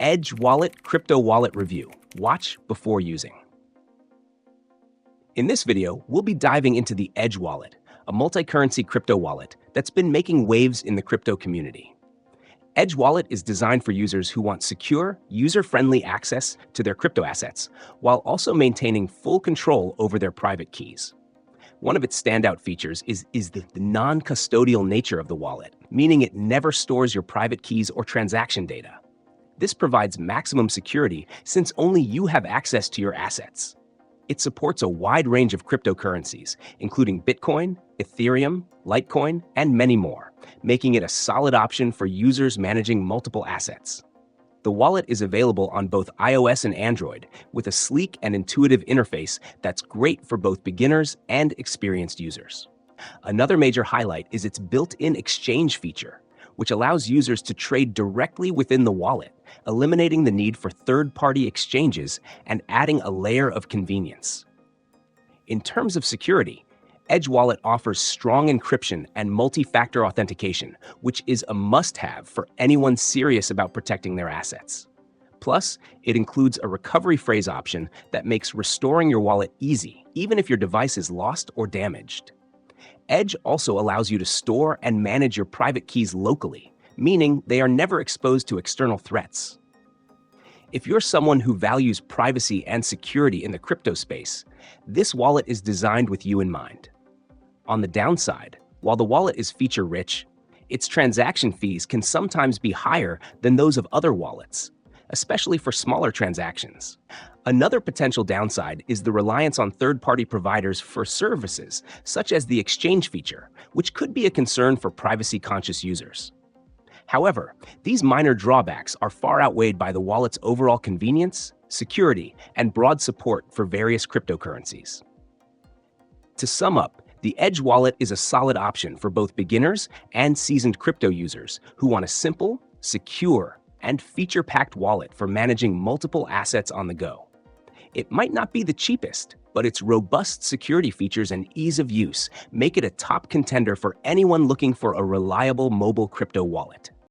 Edge Wallet Crypto Wallet Review. Watch before using. In this video, we'll be diving into the Edge Wallet, a multi-currency crypto wallet that's been making waves in the crypto community. Edge Wallet is designed for users who want secure, user-friendly access to their crypto assets, while also maintaining full control over their private keys. One of its standout features is the non-custodial nature of the wallet, meaning it never stores your private keys or transaction data. This provides maximum security since only you have access to your assets. It supports a wide range of cryptocurrencies, including Bitcoin, Ethereum, Litecoin, and many more, making it a solid option for users managing multiple assets. The wallet is available on both iOS and Android, with a sleek and intuitive interface that's great for both beginners and experienced users. Another major highlight is its built-in exchange feature, which allows users to trade directly within the wallet, eliminating the need for third-party exchanges and adding a layer of convenience. In terms of security, Edge Wallet offers strong encryption and multi-factor authentication, which is a must-have for anyone serious about protecting their assets. Plus, it includes a recovery phrase option that makes restoring your wallet easy, even if your device is lost or damaged. Edge also allows you to store and manage your private keys locally, meaning they are never exposed to external threats. If you're someone who values privacy and security in the crypto space, this wallet is designed with you in mind. On the downside, while the wallet is feature-rich, its transaction fees can sometimes be higher than those of other wallets, especially for smaller transactions. Another potential downside is the reliance on third-party providers for services, such as the exchange feature, which could be a concern for privacy-conscious users. However, these minor drawbacks are far outweighed by the wallet's overall convenience, security, and broad support for various cryptocurrencies. To sum up, the Edge Wallet is a solid option for both beginners and seasoned crypto users who want a simple, secure, and feature-packed wallet for managing multiple assets on the go. It might not be the cheapest, but its robust security features and ease of use make it a top contender for anyone looking for a reliable mobile crypto wallet.